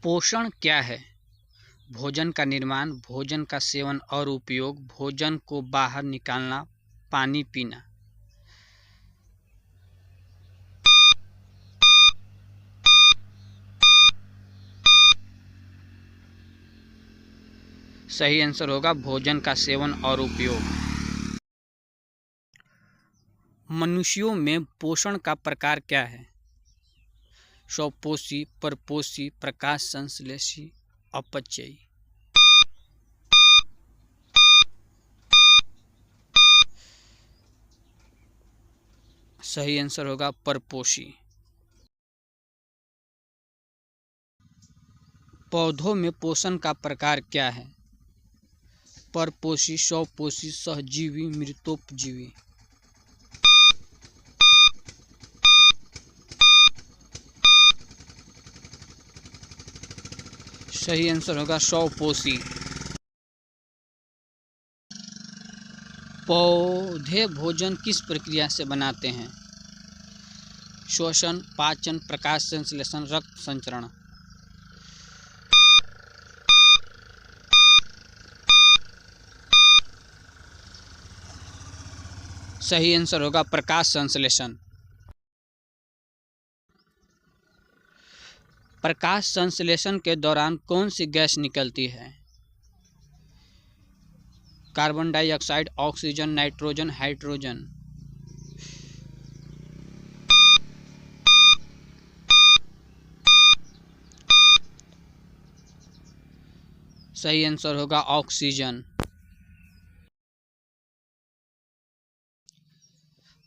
पोषण क्या है? भोजन का निर्माण, भोजन का सेवन और उपयोग, भोजन को बाहर निकालना, पानी पीना। सही आंसर होगा भोजन का सेवन और उपयोग। मनुष्यों में पोषण का प्रकार क्या है? स्वपोषी, परपोषी, प्रकाश संश्लेषी, अपचयी। सही आंसर होगा परपोषी। पौधों में पोषण का प्रकार क्या है? परपोषी, स्वपोषी, सहजीवी, मृतोपजीवी। सही आंसर होगा स्वपोषी। पौधे भोजन किस प्रक्रिया से बनाते हैं? श्वसन, पाचन, प्रकाश संश्लेषण, रक्त संचरण। सही आंसर होगा प्रकाश संश्लेषण। प्रकाश संश्लेषण के दौरान कौन सी गैस निकलती है? Carbon dioxide, oxygen, nitrogen, hydrogen. सही आंसर होगा ऑक्सीजन।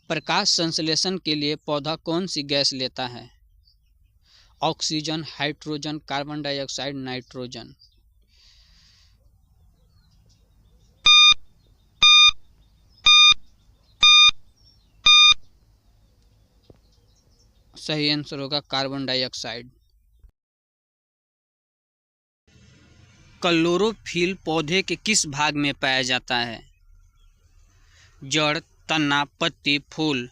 प्रकाश संश्लेषण के लिए पौधा कौन सी गैस लेता है? Oxygen, hydrogen, carbon dioxide, nitrogen. सही आंसर होगा कार्बन डाइऑक्साइड। क्लोरोफिल पौधे के किस भाग में पाया जाता है? जड़, तना, पत्ती, फूल।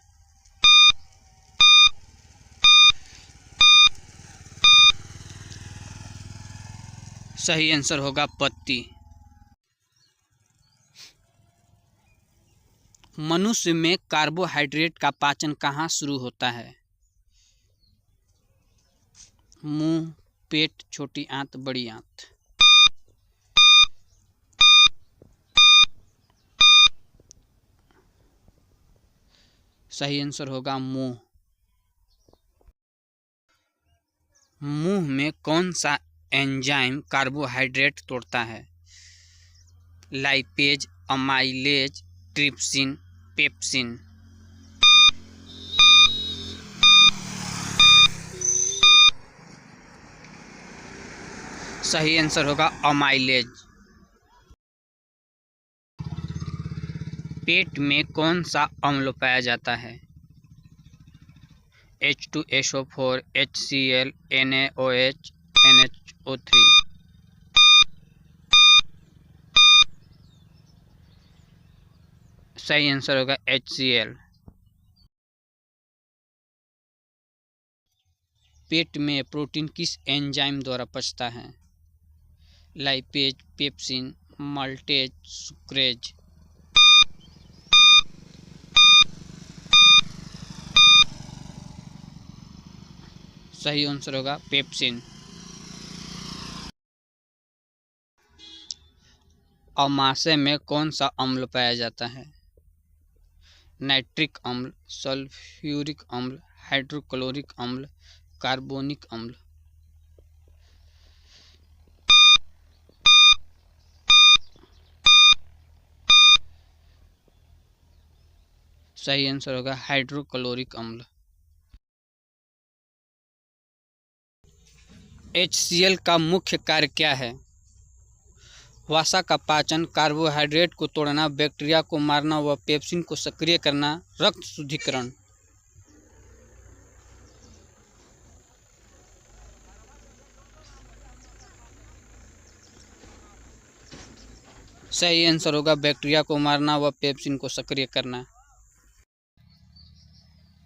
सही आंसर होगा पत्ती। मनुष्य में कार्बोहाइड्रेट का पाचन कहाँ शुरू होता है? मुंह, पेट, छोटी आंत, बड़ी आंत। सही आंसर होगा मुंह। मुंह में कौन सा एंजाइम कार्बोहाइड्रेट तोड़ता है? Lipase, amylase, trypsin, pepsin. सही आंसर होगा अमाइलेज। पेट में कौन सा अम्ल पाया जाता है? H2SO4, HCl, NaOH, NHO3। सही आंसर होगा HCl। पेट में प्रोटीन किस एंजाइम द्वारा पचता है? Lipase, pepsin, maltase, sucrase. सही आंसर होगा पेप्सिन। अमाशय में कौन सा अम्ल पाया जाता है? नाइट्रिक अम्ल, सल्फ्यूरिक अम्ल, हाइड्रोक्लोरिक अम्ल, कार्बोनिक अम्ल। सही आंसर होगा हाइड्रोक्लोरिक अम्ल। HCl का मुख्य कार्य क्या है? वसा का पाचन, कार्बोहाइड्रेट को तोड़ना, बैक्टीरिया को मारना व पेप्सिन को सक्रिय करना, रक्त शुद्धिकरण। सही आंसर होगा बैक्टीरिया को मारना व पेप्सिन को सक्रिय करना।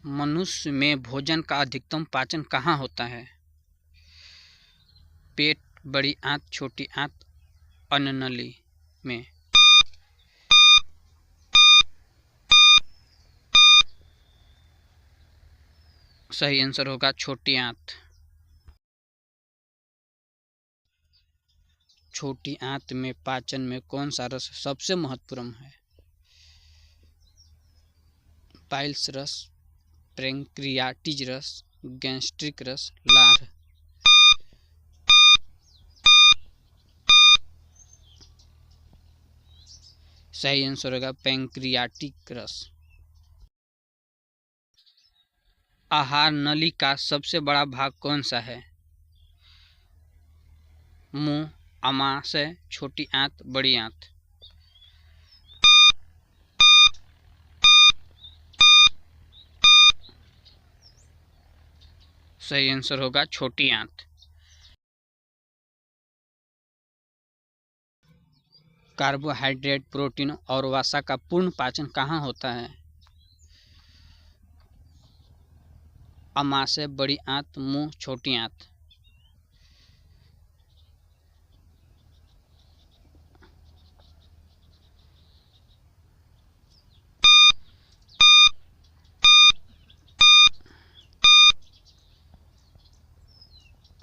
मनुष्य में भोजन का अधिकतम पाचन कहाँ होता है? पेट, बड़ी आंत, छोटी आंत, अन्ननली में। सही आंसर होगा छोटी आंत। छोटी आंत में पाचन में कौन सा रस सबसे महत्वपूर्ण है? पाइल्स रस, पैंक्रियाटिज रस, गैस्ट्रिक रस, लार। सही आंसर होगा पैंक्रियाटिक रस। आहार नली का सबसे बड़ा भाग कौन सा है? मुंह, आमाशय, छोटी आंत, बड़ी आंत। सही आंसर होगा छोटी आंत। कार्बोहाइड्रेट, प्रोटीन और वसा का पूर्ण पाचन कहाँ होता है? आमाशय, बड़ी आंत, मुंह, छोटी आंत।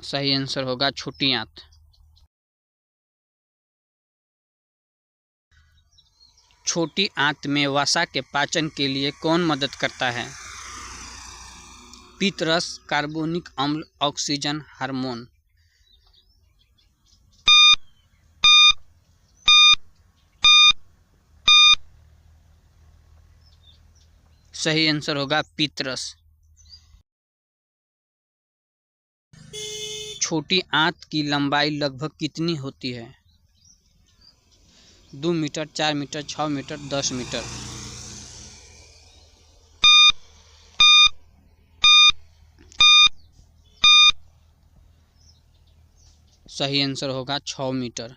सही आंसर होगा छोटी आंत। छोटी आंत में वसा के पाचन के लिए कौन मदद करता है? पित्त रस, कार्बोनिक अम्ल, ऑक्सीजन, हार्मोन। सही आंसर होगा पित्त रस। छोटी आंत की लंबाई लगभग कितनी होती है? 2 मीटर, 4 मीटर, 6 मीटर, 10 मीटर। सही आंसर होगा 6 मीटर।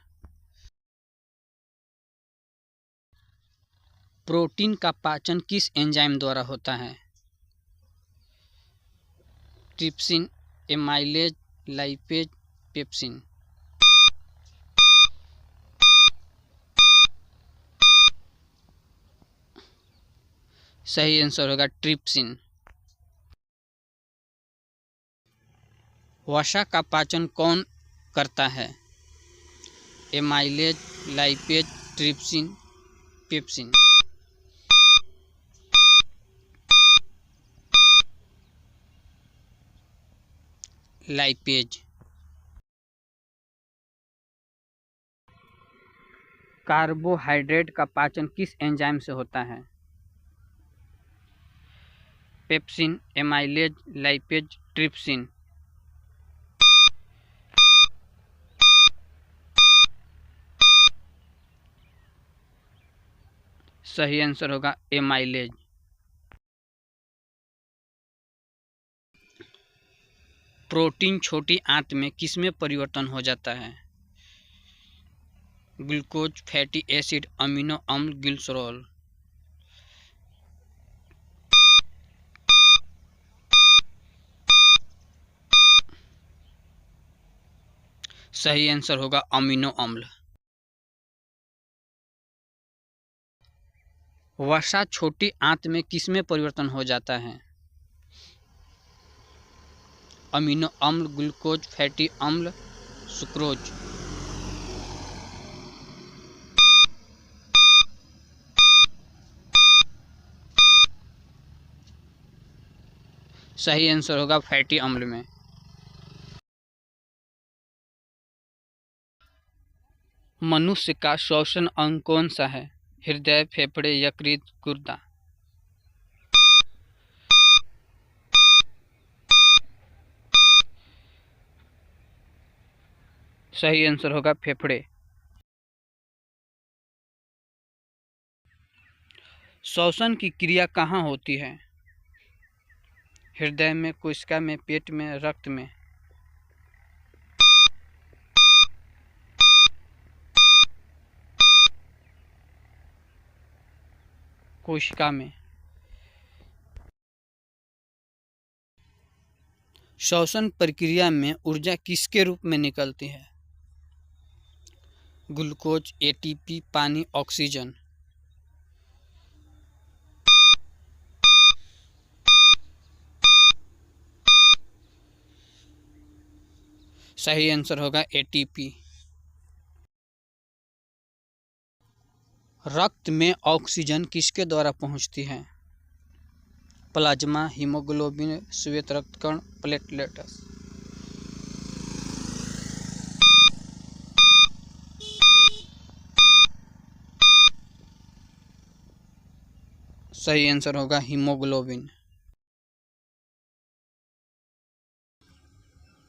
प्रोटीन का पाचन किस एंजाइम द्वारा होता है? Trypsin, amylase, lipase, pepsin. सही आंसर होगा ट्रिप्सिन। वसा का पाचन कौन करता है? Amylase, lipase, trypsin, pepsin. Lipase. Carbohydrate का पाचन किस एंजाइम से होता है? Pepsin, amylase, lipase, trypsin. सही आंसर होगा एमाइलेज। प्रोटीन छोटी आंत में किसमें परिवर्तन हो जाता है? ग्लूकोज, फैटी एसिड, अमीनो अम्ल, ग्लिसरॉल। सही आंसर होगा अमीनो अम्ल। वसा छोटी आंत में किसमें परिवर्तन हो जाता है? अमीनो अम्ल, ग्लूकोज, फैटी अम्ल, सुक्रोज। सही आंसर होगा फैटी अम्ल में। मनुष्य का श्वसन अंग कौन सा है? हृदय, फेफड़े, यकृत, गुर्दा। सही आंसर होगा फेफड़े। श्वसन की क्रिया कहाँ होती है? हृदय में, कोशिका में, पेट में, रक्त में। कोशिका में। श्वसन प्रक्रिया में ऊर्जा किसके रूप में निकलती है? ग्लूकोज, एटीपी, पानी, ऑक्सीजन। सही आंसर होगा एटीपी। रक्त में ऑक्सीजन किसके द्वारा पहुंचती है? प्लाज्मा, हीमोग्लोबिन, श्वेत रक्तकण, प्लेटलेट्स। सही आंसर होगा हीमोग्लोबिन।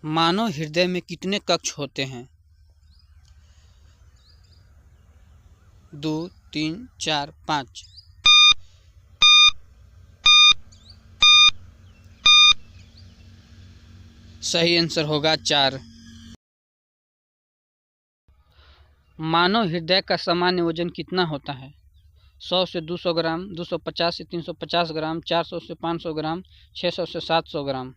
मानव हृदय में कितने कक्ष होते हैं? 2, 3, 4, 5। सही आंसर होगा 4। मानव हृदय का सामान्य वजन कितना होता है? 100 से 200 ग्राम, 250 से 350 ग्राम, 400 से 500 ग्राम, 600 से 700 ग्राम।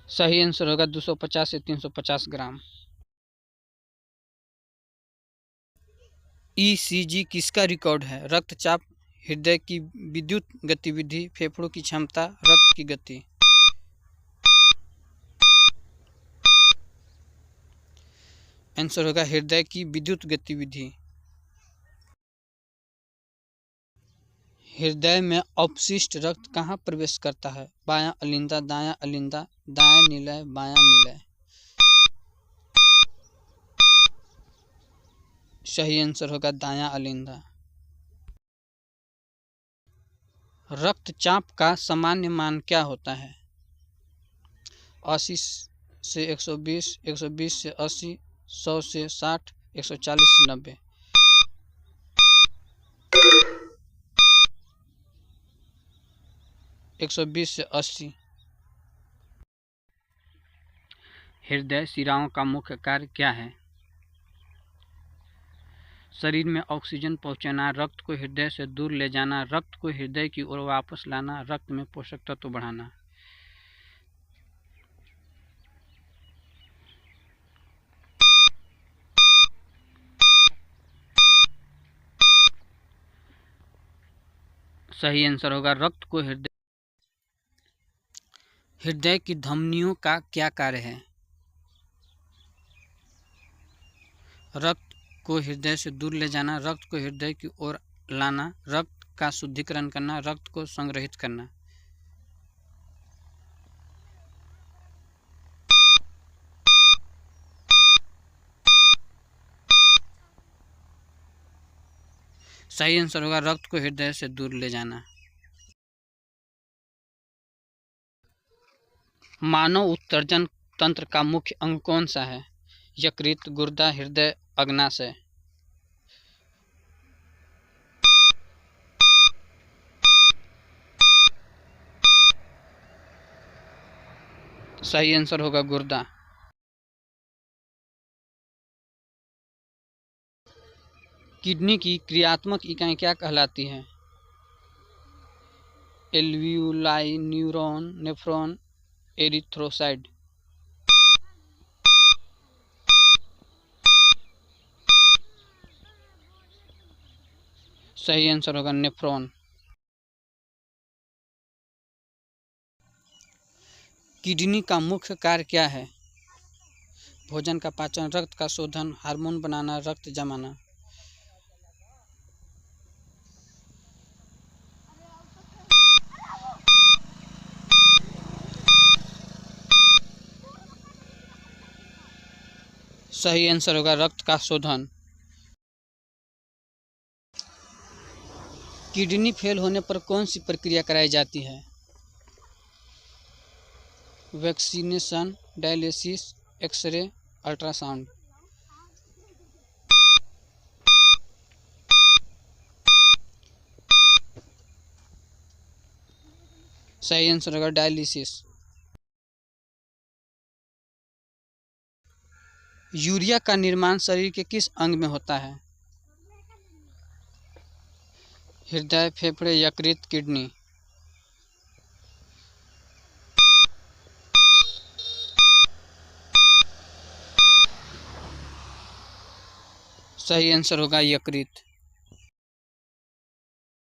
सही आंसर होगा 250 से 350 ग्राम। ईसीजी किसका रिकॉर्ड है? रक्तचाप, हृदय की विद्युत गतिविधि, फेफड़ों की क्षमता, रक्त की गति। आंसर होगा हृदय की विद्युत गतिविधि। हृदय में अपशिष्ट रक्त कहाँ प्रवेश करता है? बायां अलिंदा, दायां अलिंदा, दायां निलय, बायां निलय। सही आंसर होगा दायां अलिंदा। रक्तचाप का सामान्य मान क्या होता है? 80 से 120, 120 से 80, 100 से 60, 140 से 90। 120 से 80। हृदय शिराओं का मुख्य कार्य क्या है? शरीर में ऑक्सीजन पहुंचाना, रक्त को हृदय से दूर ले जाना, रक्त को हृदय की ओर वापस लाना, रक्त में पोषक तत्व बढ़ाना। सही आंसर होगा रक्त को हृदय की धमनियों का क्या कार्य है? रक्त को हृदय से दूर ले जाना, रक्त को हृदय की ओर लाना, रक्त का शुद्धिकरण करना, रक्त को संग्रहित करना। सही आंसर होगा रक्त को हृदय से दूर ले जाना। मानव उत्सर्जन तंत्र का मुख्य अंग कौन सा है? यकृत, गुर्दा, हृदय, अग्नाशय। सही आंसर होगा गुर्दा। किडनी की क्रियात्मक इकाई क्या कहलाती है? Alveoli, neuron, nephron, erythrocyte. सही आंसर होगा नेफ्रॉन। किडनी का मुख्य कार्य क्या है? भोजन का पाचन, रक्त का शोधन, हार्मोन बनाना, रक्त जमाना। सही आंसर होगा रक्त का शोधन। किडनी फेल होने पर कौन सी प्रक्रिया कराई जाती है? Vaccination, dialysis, X ray, ultrasound. सही आंसर होगा डायलिसिस। यूरिया का निर्माण शरीर के किस अंग में होता है? हृदय, फेफड़े, यकृत, किडनी। सही आंसर होगा यकृत।